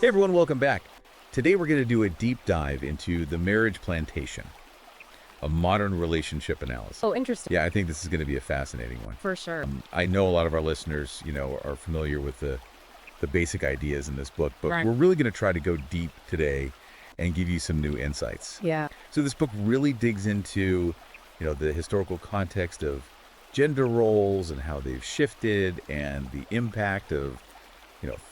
Hey everyone, welcome back. Today we're going to do a deep dive into the marriage plantation, a modern relationship analysis. Oh, interesting. Yeah, I think this is going to be a fascinating one. For sure. I know a lot of our listeners, are familiar with the basic ideas in this book, but Right. we're really going to try to go deep today and give you some new insights. Yeah. So this book really digs into, the historical context of gender roles and how they've shifted and the impact of,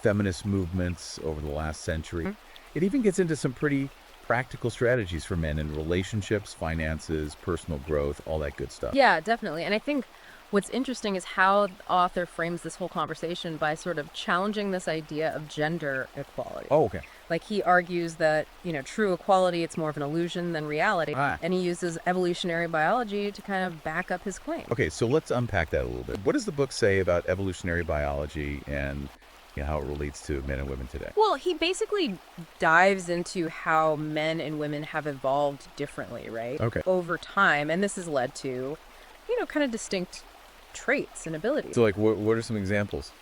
feminist movements over the last century. Mhm. It even gets into some pretty practical strategies for men in relationships, finances, personal growth, all that good stuff. Yeah, definitely. And I think what's interesting is how the author frames this whole conversation by sort of challenging this idea of gender equality. Oh, okay. Like he argues that, true equality, it's more of an illusion than reality. Ah. And he uses evolutionary biology to kind of back up his claim. Okay, so let's unpack that a little bit. What does the book say about evolutionary biology and how it relates to men and women today? Well, he basically dives into how men and women have evolved differently, right? Okay. Over time. And this has led to, kind of distinct traits and abilities. So, what are some examples?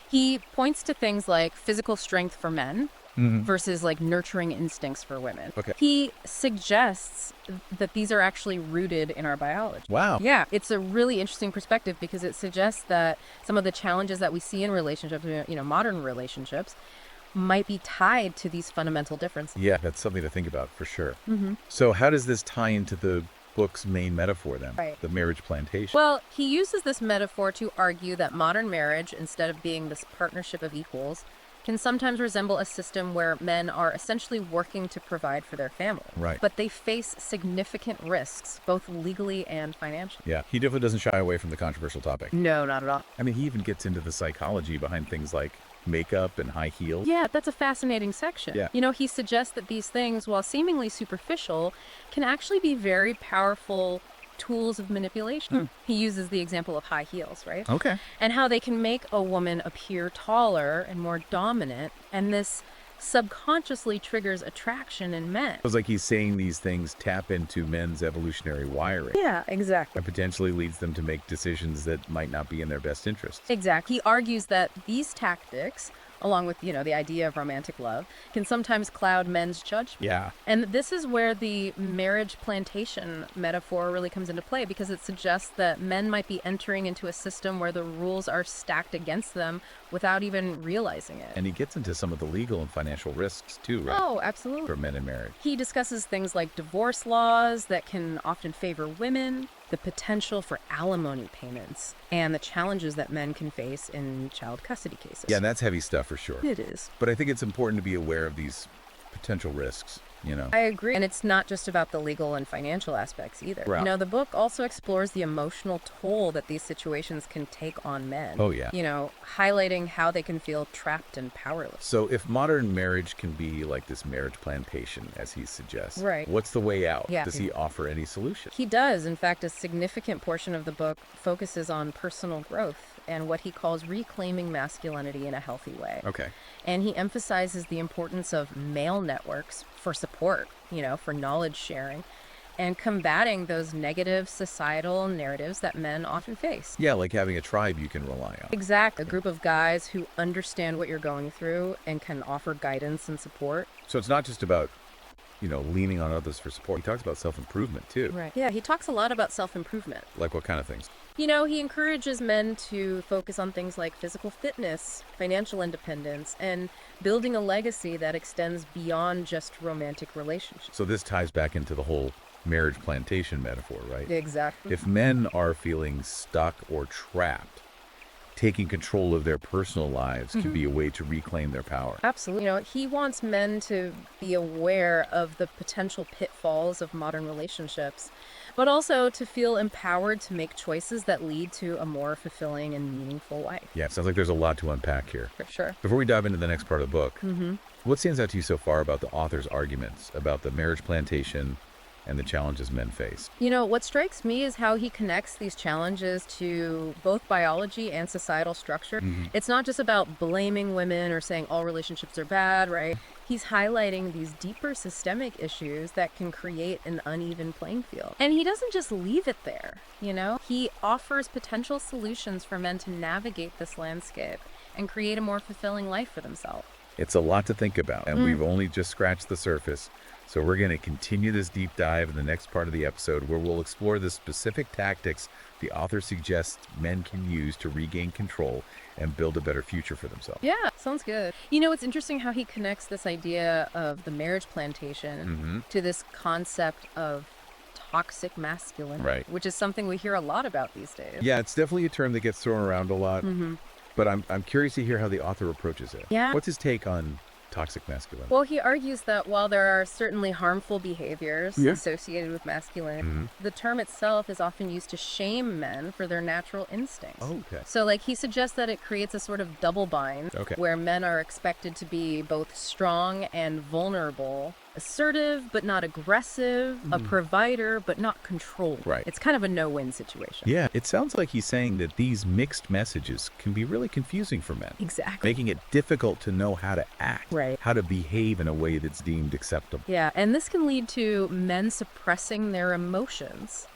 He points to things like physical strength for men Mhm. versus like nurturing instincts for women. Okay. He suggests that these are actually rooted in our biology. Wow. Yeah, it's a really interesting perspective because it suggests that some of the challenges that we see in relationships, modern relationships, might be tied to these fundamental differences. Yeah, that's something to think about for sure. Mm-hmm. So how does this tie into the book's main metaphor then? Right. The marriage plantation. Well, he uses this metaphor to argue that modern marriage, instead of being this partnership of equals, can sometimes resemble a system where men are essentially working to provide for their family. Right. But they face significant risks, both legally and financially. Yeah, he definitely doesn't shy away from the controversial topic. No, not at all. I mean, he even gets into the psychology behind things like makeup and high heels. Yeah, that's a fascinating section. Yeah. He suggests that these things, while seemingly superficial, can actually be very powerful tools of manipulation. He uses the example of high heels, right? Okay. And how they can make a woman appear taller and more dominant, and this subconsciously triggers attraction in men. It's like he's saying these things tap into men's evolutionary wiring Yeah, exactly. and potentially leads them to make decisions that might not be in their best interest. Exactly. He argues that these tactics, along with, the idea of romantic love, can sometimes cloud men's judgment. Yeah. And this is where the marriage plantation metaphor really comes into play, because it suggests that men might be entering into a system where the rules are stacked against them without even realizing it. And he gets into some of the legal and financial risks too, right? Oh, absolutely. For men in marriage. He discusses things like divorce laws that can often favor women, the potential for alimony payments, and the challenges that men can face in child custody cases. Yeah, that's heavy stuff for sure. It is. But I think it's important to be aware of these potential risks, I agree. And it's not just about the legal and financial aspects either. Right. The book also explores the emotional toll that these situations can take on men. Oh, yeah. Highlighting how they can feel trapped and powerless. So if modern marriage can be like this marriage plantation, as he suggests, Right. what's the way out? Yeah. Does he offer any solution? He does. In fact, a significant portion of the book focuses on personal growth and what he calls reclaiming masculinity in a healthy way. Okay. And he emphasizes the importance of male networks for support, for knowledge sharing, and combating those negative societal narratives that men often face. Yeah, like having a tribe you can rely on. Exactly. A group of guys who understand what you're going through and can offer guidance and support. So it's not just about, leaning on others for support. He talks about self-improvement too. Right. Yeah, he talks a lot about self-improvement. Like what kind of things? He encourages men to focus on things like physical fitness, financial independence, and building a legacy that extends beyond just romantic relationships. So this ties back into the whole marriage plantation metaphor, right? Exactly. If men are feeling stuck or trapped, taking control of their personal lives can be a way to reclaim their power. Absolutely. He wants men to be aware of the potential pitfalls of modern relationships, but also to feel empowered to make choices that lead to a more fulfilling and meaningful life. Yeah, it sounds like there's a lot to unpack here. For sure. Before we dive into the next part of the book, what stands out to you so far about the author's arguments about the marriage plantation and the challenges men face? What strikes me is how he connects these challenges to both biology and societal structure. It's not just about blaming women or saying all relationships are bad, right? He's highlighting these deeper systemic issues that can create an uneven playing field. And he doesn't just leave it there, He offers potential solutions for men to navigate this landscape and create a more fulfilling life for themselves. It's a lot to think about, and we've only just scratched the surface. So we're going to continue this deep dive in the next part of the episode, where we'll explore the specific tactics the author suggests men can use to regain control and build a better future for themselves. Yeah, sounds good. You know, it's interesting how he connects this idea of the marriage plantation to this concept of toxic masculinity, Right. which is something we hear a lot about these days. Yeah, it's definitely a term that gets thrown around a lot, but I'm curious to hear how the author approaches it. Yeah. What's his take on toxic masculinity? Well, he argues that while there are certainly harmful behaviors Yeah. associated with masculinity, the term itself is often used to shame men for their natural instincts. Oh, okay. So, like, he suggests that it creates a sort of double bind where men are expected to be both strong and vulnerable, assertive but not aggressive, a provider but not controlled. Right. It's kind of a no-win situation. Yeah, it sounds like he's saying that these mixed messages can be really confusing for men, Exactly. making it difficult to know how to act, Right. how to behave in a way that's deemed acceptable. Yeah, and this can lead to men suppressing their emotions,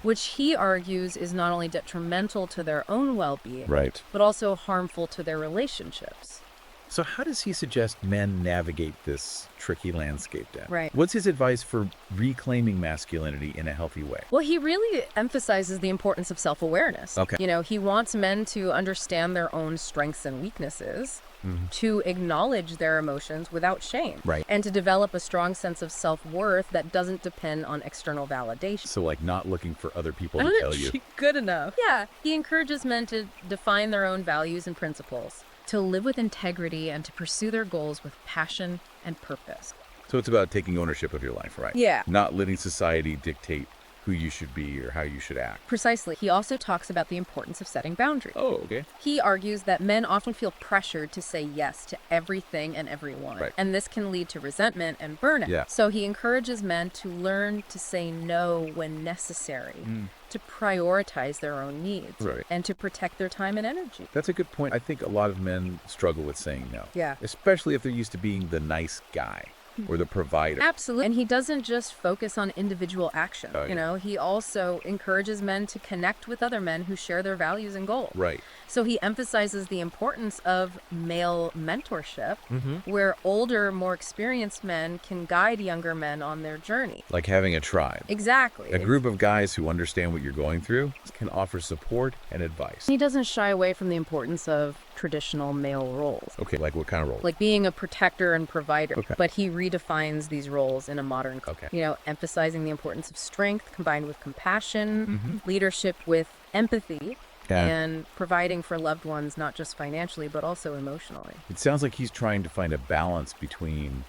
which he argues is not only detrimental to their own well-being, Right. but also harmful to their relationships. So how does he suggest men navigate this tricky landscape then? Right. What's his advice for reclaiming masculinity in a healthy way? Well, he really emphasizes the importance of self-awareness. Okay. You know, he wants men to understand their own strengths and weaknesses, to acknowledge their emotions without shame, Right. and to develop a strong sense of self-worth that doesn't depend on external validation. So like not looking for other people to tell you. Good enough. Yeah, he encourages men to define their own values and principles, to live with integrity, and to pursue their goals with passion and purpose. So it's about taking ownership of your life, right? Yeah. Not letting society dictate who you should be or how you should act. Precisely. He also talks about the importance of setting boundaries. Oh, okay. He argues that men often feel pressured to say yes to everything and everyone, Right. and this can lead to resentment and burnout. Yeah. So he encourages men to learn to say no when necessary, to prioritize their own needs, Right. and to protect their time and energy. That's a good point. I think a lot of men struggle with saying no. Yeah. Especially if they're used to being the nice guy or the provider. Absolutely. And he doesn't just focus on individual action. Oh, yeah. You know, he also encourages men to connect with other men who share their values and goals. Right. So he emphasizes the importance of male mentorship, where older, more experienced men can guide younger men on their journey. Like having a tribe. Exactly. A group of guys who understand what you're going through can offer support and advice. He doesn't shy away from the importance of traditional male roles, Okay, like what kind of role? like being a protector and provider. Okay. But he redefines these roles in a modern, Okay. you know, emphasizing the importance of strength combined with compassion, leadership with empathy, Yeah. and providing for loved ones, not just financially, but also emotionally. It sounds like he's trying to find a balance between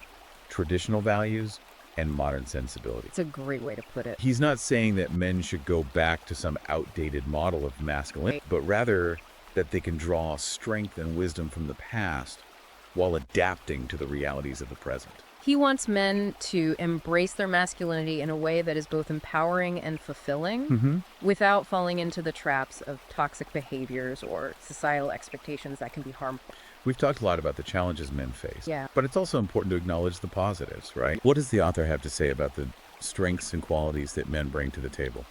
traditional values and modern sensibility. It's a great way to put it. He's not saying that men should go back to some outdated model of masculinity, but rather that they can draw strength and wisdom from the past while adapting to the realities of the present. He wants men to embrace their masculinity in a way that is both empowering and fulfilling without falling into the traps of toxic behaviors or societal expectations that can be harmful. We've talked a lot about the challenges men face, Yeah. but it's also important to acknowledge the positives, right? What does the author have to say about the strengths and qualities that men bring to the table?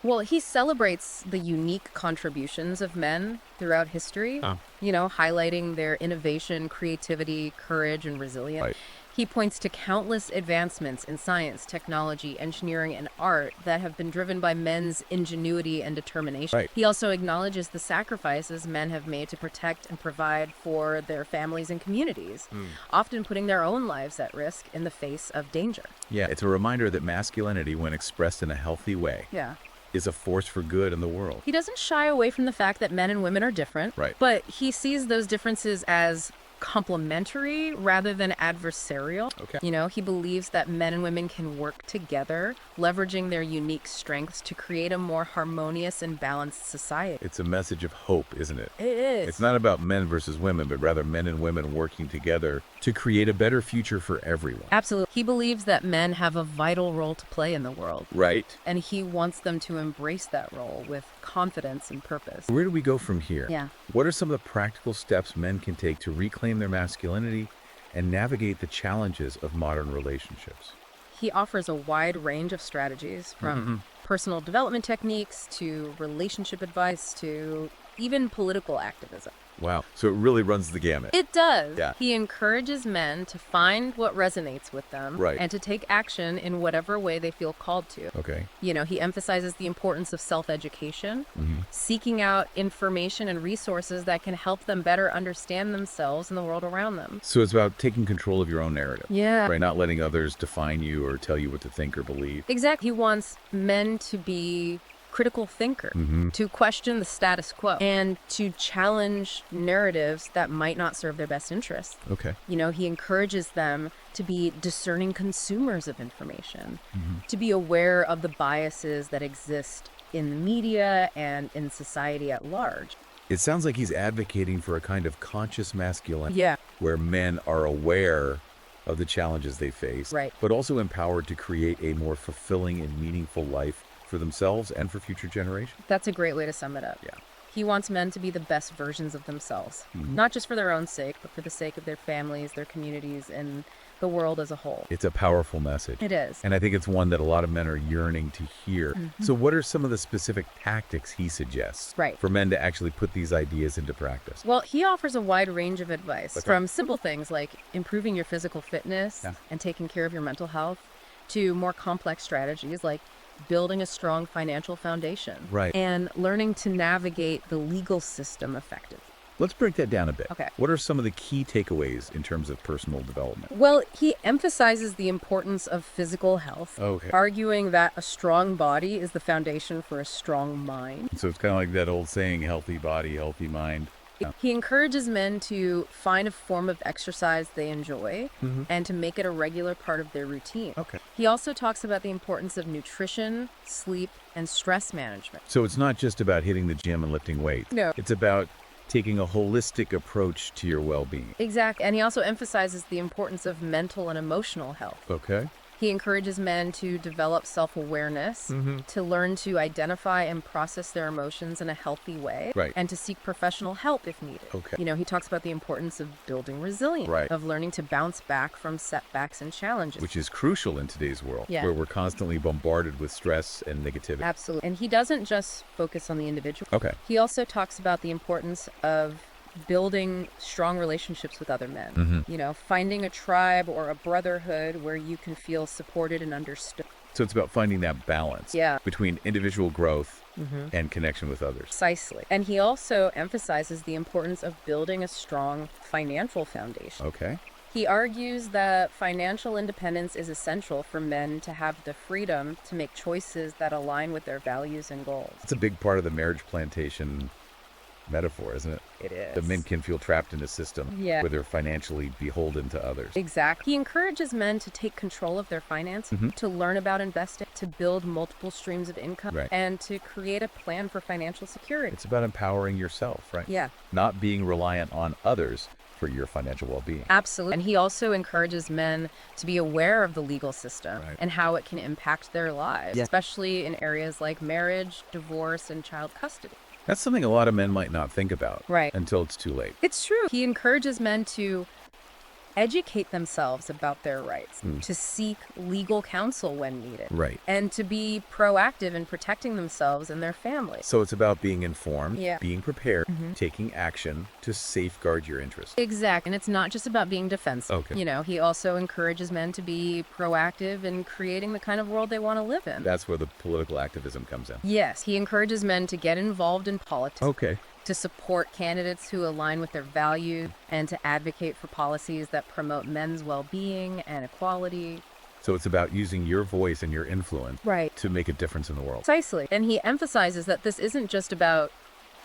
Well, he celebrates the unique contributions of men throughout history, you know, highlighting their innovation, creativity, courage, and resilience. Right. He points to countless advancements in science, technology, engineering, and art that have been driven by men's ingenuity and determination. Right. He also acknowledges the sacrifices men have made to protect and provide for their families and communities, often putting their own lives at risk in the face of danger. Yeah, it's a reminder that masculinity, when expressed in a healthy way, Yeah. is a force for good in the world. He doesn't shy away from the fact that men and women are different, Right. but he sees those differences as complementary rather than adversarial. Okay. You know, he believes that men and women can work together, leveraging their unique strengths to create a more harmonious and balanced society. It's a message of hope, isn't it? It is. It's not about men versus women, but rather men and women working together to create a better future for everyone. Absolutely. He believes that men have a vital role to play in the world, Right. and he wants them to embrace that role with confidence and purpose. Where do we go from here? Yeah. What are some of the practical steps men can take to reclaim their masculinity and navigate the challenges of modern relationships? He offers a wide range of strategies, from personal development techniques to relationship advice to even political activism. Wow. So it really runs the gamut. It does. Yeah. He encourages men to find what resonates with them Right. and to take action in whatever way they feel called to. Okay. He emphasizes the importance of self-education, seeking out information and resources that can help them better understand themselves and the world around them. So it's about taking control of your own narrative. Yeah. Right? Not letting others define you or tell you what to think or believe. Exactly. He wants men to be critical thinker, to question the status quo, and to challenge narratives that might not serve their best interests. Okay. He encourages them to be discerning consumers of information, to be aware of the biases that exist in the media and in society at large. It sounds like he's advocating for a kind of conscious masculinity. Yeah. Where men are aware of the challenges they face, Right. but also empowered to create a more fulfilling and meaningful life for themselves and for future generations. That's a great way to sum it up. Yeah. He wants men to be the best versions of themselves, not just for their own sake, but for the sake of their families, their communities, and the world as a whole. It's a powerful message. It is. And I think it's one that a lot of men are yearning to hear. So what are some of the specific tactics he suggests for men to actually put these ideas into practice? Well, he offers a wide range of advice, Okay. from simple things like improving your physical fitness and taking care of your mental health, to more complex strategies like building a strong financial foundation and learning to navigate the legal system effectively. Let's break that down a bit. Okay. What are some of the key takeaways in terms of personal development? Well, he emphasizes the importance of physical health, Okay. arguing that a strong body is the foundation for a strong mind. So it's kind of like that old saying, healthy body, healthy mind. Yeah. He encourages men to find a form of exercise they enjoy and to make it a regular part of their routine. Okay. He also talks about the importance of nutrition, sleep, and stress management. So it's not just about hitting the gym and lifting weights. No. It's about taking a holistic approach to your well-being. Exactly. And he also emphasizes the importance of mental and emotional health. Okay. He encourages men to develop self-awareness, to learn to identify and process their emotions in a healthy way, and to seek professional help if needed. Okay. He talks about the importance of building resilience, of learning to bounce back from setbacks and challenges. Which is crucial in today's world, where we're constantly bombarded with stress and negativity. Absolutely. And he doesn't just focus on the individual. Okay. He also talks about the importance of building strong relationships with other men. Finding a tribe or a brotherhood where you can feel supported and understood. So it's about finding that balance between individual growth and connection with others. Precisely. And he also emphasizes the importance of building a strong financial foundation. Okay. He argues that financial independence is essential for men to have the freedom to make choices that align with their values and goals. It's a big part of the marriage plantation metaphor, isn't it? It is. The men can feel trapped in a system where they're financially beholden to others. Exactly. He encourages men to take control of their finances, to learn about investing, to build multiple streams of income, and to create a plan for financial security. It's about empowering yourself, right? Yeah. Not being reliant on others for your financial well-being. Absolutely. And he also encourages men to be aware of the legal system and how it can impact their lives, especially in areas like marriage, divorce, and child custody. That's something a lot of men might not think about until it's too late. It's true. He encourages men to educate themselves about their rights, to seek legal counsel when needed, and to be proactive in protecting themselves and their families. So it's about being informed, Yeah. being prepared, taking action to safeguard your interests. Exactly. And it's not just about being defensive. Okay. He also encourages men to be proactive in creating the kind of world they want to live in. That's where the political activism comes in. Yes. He encourages men to get involved in politics. Okay. To support candidates who align with their values and to advocate for policies that promote men's well-being and equality. So it's about using your voice and your influence to make a difference in the world. Precisely. And he emphasizes that this isn't just about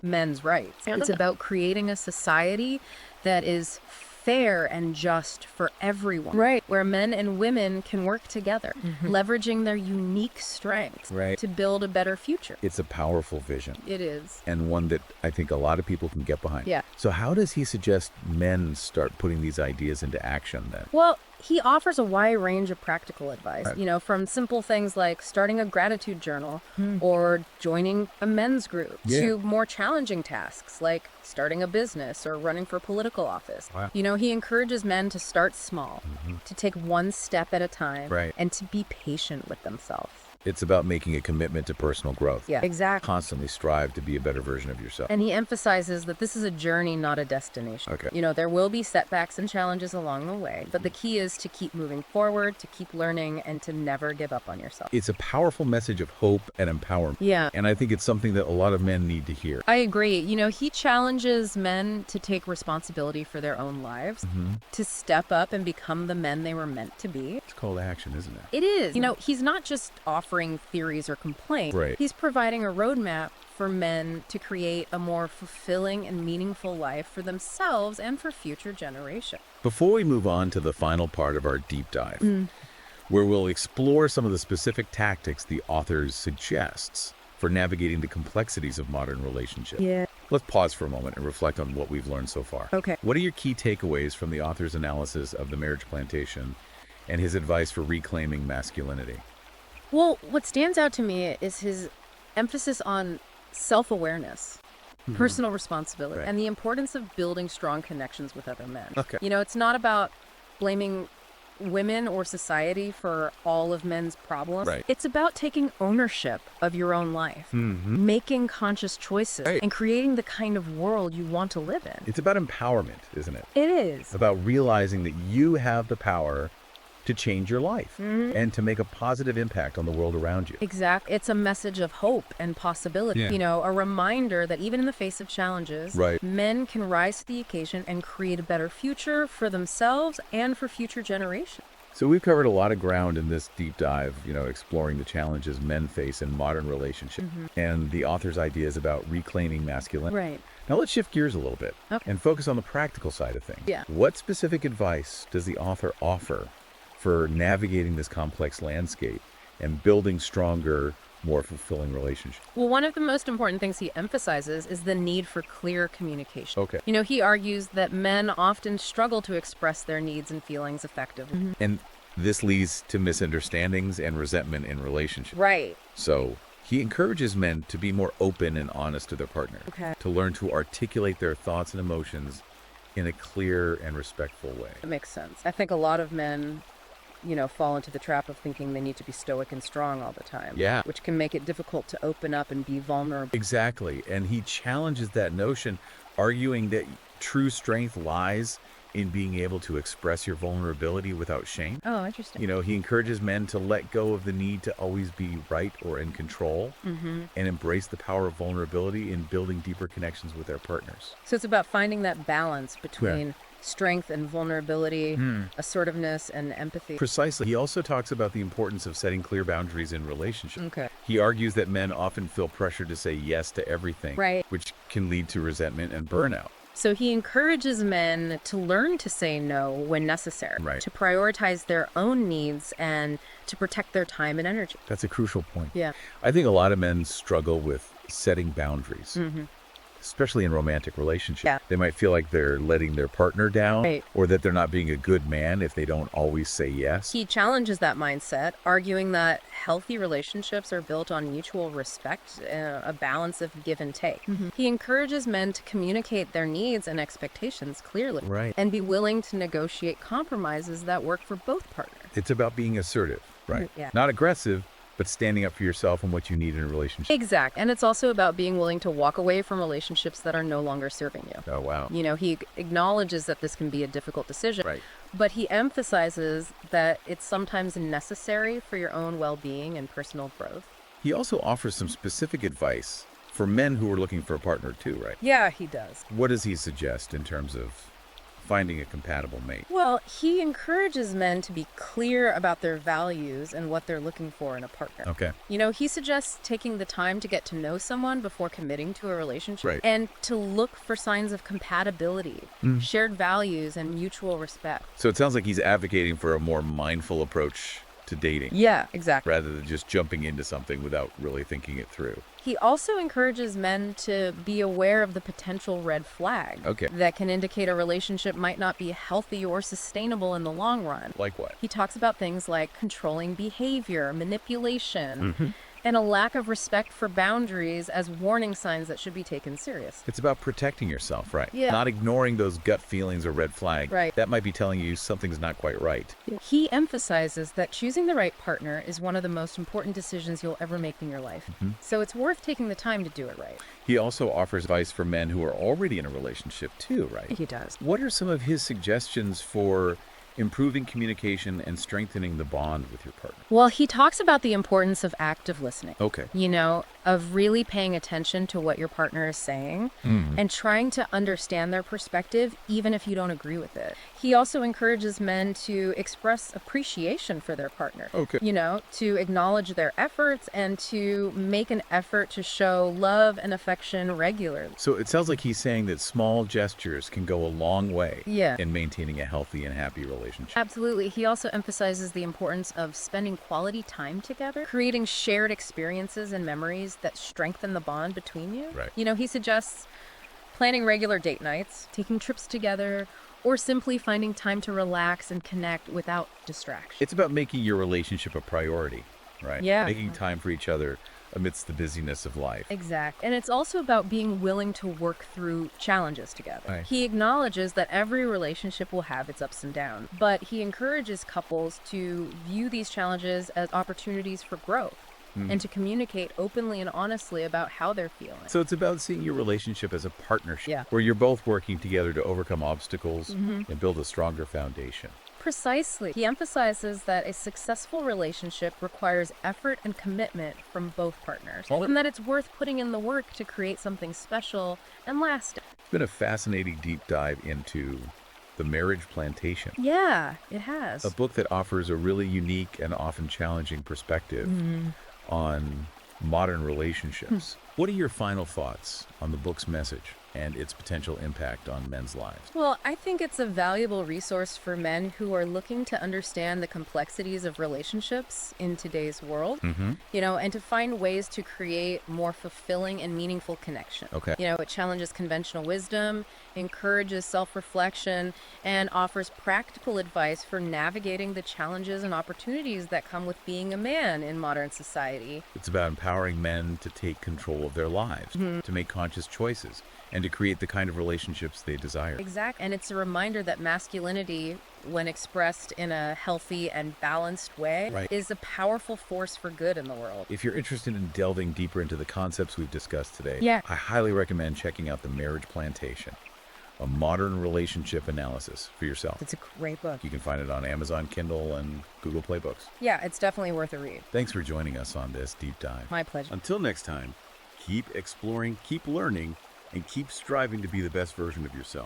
men's rights. It's about creating a society that is fair and just for everyone. Where men and women can work together, leveraging their unique strengths to build a better future. It's a powerful vision. It is. And one that I think a lot of people can get behind. Yeah. So how does he suggest men start putting these ideas into action then? Well, he offers a wide range of practical advice, from simple things like starting a gratitude journal or joining a men's group to more challenging tasks like starting a business or running for political office. Wow. He encourages men to start small, to take one step at a time, and to be patient with themselves. It's about making a commitment to personal growth. Yeah, exactly. Constantly strive to be a better version of yourself. And he emphasizes that this is a journey, not a destination. Okay. There will be setbacks and challenges along the way, but the key is to keep moving forward, to keep learning, and to never give up on yourself. It's a powerful message of hope and empowerment. Yeah. And I think it's something that a lot of men need to hear. I agree. He challenges men to take responsibility for their own lives, to step up and become the men they were meant to be. It's call to action, isn't it? It is. He's not just offering theories or complaints. Right. He's providing a roadmap for men to create a more fulfilling and meaningful life for themselves and for future generations. Before we move on to the final part of our deep dive, where we'll explore some of the specific tactics the author suggests for navigating the complexities of modern relationships. Yeah. Let's pause for a moment and reflect on what we've learned so far. Okay. What are your key takeaways from the author's analysis of the marriage plantation and his advice for reclaiming masculinity? Well, what stands out to me is his emphasis on self-awareness, personal responsibility, Right. and the importance of building strong connections with other men. Okay. It's not about blaming women or society for all of men's problems. Right. It's about taking ownership of your own life, making conscious choices, Right. and creating the kind of world you want to live in. It's about empowerment, isn't it? It is. About realizing that you have the power to change your life and to make a positive impact on the world around you. Exactly. It's a message of hope and possibility. Yeah. A reminder that even in the face of challenges, Right. men can rise to the occasion and create a better future for themselves and for future generations. So we've covered a lot of ground in this deep dive, exploring the challenges men face in modern relationships and the author's ideas about reclaiming masculinity. Right. Now let's shift gears a little bit and focus on the practical side of things. Yeah. What specific advice does the author offer for navigating this complex landscape and building stronger, more fulfilling relationships? Well, one of the most important things he emphasizes is the need for clear communication. Okay. He argues that men often struggle to express their needs and feelings effectively. And this leads to misunderstandings and resentment in relationships. Right. So he encourages men to be more open and honest to their partner, Okay. to learn to articulate their thoughts and emotions in a clear and respectful way. That makes sense. I think a lot of men fall into the trap of thinking they need to be stoic and strong all the time. Yeah. Which can make it difficult to open up and be vulnerable. Exactly. And he challenges that notion, arguing that true strength lies in being able to express your vulnerability without shame. Oh, interesting. He encourages men to let go of the need to always be right or in control and embrace the power of vulnerability in building deeper connections with their partners. So it's about finding that balance between strength and vulnerability, assertiveness and empathy. Precisely. He also talks about the importance of setting clear boundaries in relationships. Okay. He argues that men often feel pressure to say yes to everything, Right. which can lead to resentment and burnout. So he encourages men to learn to say no when necessary, Right. to prioritize their own needs and to protect their time and energy. That's a crucial point. Yeah. I think a lot of men struggle with setting boundaries, especially in romantic relationships. Yeah. They might feel like they're letting their partner down Right. or that they're not being a good man if they don't always say yes. He challenges that mindset, arguing that healthy relationships are built on mutual respect, a balance of give and take. He encourages men to communicate their needs and expectations clearly, Right. and be willing to negotiate compromises that work for both partners. It's about being assertive, right? Yeah. Not aggressive, but standing up for yourself and what you need in a relationship. Exact. And it's also about being willing to walk away from relationships that are no longer serving you. Oh, wow. He acknowledges that this can be a difficult decision, Right. but he emphasizes that it's sometimes necessary for your own well-being and personal growth. He also offers some specific advice for men who are looking for a partner too, right? Yeah, he does. What does he suggest in terms of finding a compatible mate? Well, he encourages men to be clear about their values and what they're looking for in a partner. Okay. He suggests taking the time to get to know someone before committing to a relationship, Right. and to look for signs of compatibility, shared values, and mutual respect. So it sounds like he's advocating for a more mindful approach to dating Yeah, exactly. rather than just jumping into something without really thinking it through. He also encourages men to be aware of the potential red flag that can indicate a relationship might not be healthy or sustainable in the long run. Like what? He talks about things like controlling behavior, manipulation, and a lack of respect for boundaries as warning signs that should be taken serious. It's about protecting yourself, right? Yeah. Not ignoring those gut feelings or red flags. Right. That might be telling you something's not quite right. He emphasizes that choosing the right partner is one of the most important decisions you'll ever make in your life. So it's worth taking the time to do it right. He also offers advice for men who are already in a relationship too, right? He does. What are some of his suggestions for improving communication and strengthening the bond with your partner? Well, he talks about the importance of active listening. Okay. Of really paying attention to what your partner is saying and trying to understand their perspective, even if you don't agree with it. He also encourages men to express appreciation for their partner. Okay. To acknowledge their efforts and to make an effort to show love and affection regularly. So it sounds like he's saying that small gestures can go a long way Yeah. in maintaining a healthy and happy relationship. Absolutely. He also emphasizes the importance of spending quality time together, creating shared experiences and memories that strengthen the bond between you. Right. He suggests planning regular date nights, taking trips together, or simply finding time to relax and connect without distraction. It's about making your relationship a priority, right? Yeah. Making time for each other amidst the busyness of life. Exactly. And it's also about being willing to work through challenges together. Right. He acknowledges that every relationship will have its ups and downs, but he encourages couples to view these challenges as opportunities for growth and to communicate openly and honestly about how they're feeling. So it's about seeing your relationship as a partnership Yeah. where you're both working together to overcome obstacles and build a stronger foundation. Precisely. He emphasizes that a successful relationship requires effort and commitment from both partners, and that it's worth putting in the work to create something special and lasting. It's been a fascinating deep dive into The Marriage Plantation, Yeah, it has. a book that offers a really unique and often challenging perspective on modern relationships. What are your final thoughts on the book's message and its potential impact on men's lives? Well, I think it's a valuable resource for men who are looking to understand the complexities of relationships in today's world, and to find ways to create more fulfilling and meaningful connection. Okay. It challenges conventional wisdom, encourages self-reflection, and offers practical advice for navigating the challenges and opportunities that come with being a man in modern society. It's about empowering men to take control of their lives, to make conscious choices, and to create the kind of relationships they desire. Exactly. And it's a reminder that masculinity, when expressed in a healthy and balanced way, Right. is a powerful force for good in the world. If you're interested in delving deeper into the concepts we've discussed today, Yeah. I highly recommend checking out The Marriage Plantation, a modern relationship analysis for yourself. It's a great book. You can find it on Amazon Kindle and Google Play Books. Yeah, it's definitely worth a read. Thanks for joining us on this deep dive. My pleasure. Until next time, keep exploring, keep learning, and keep striving to be the best version of yourself.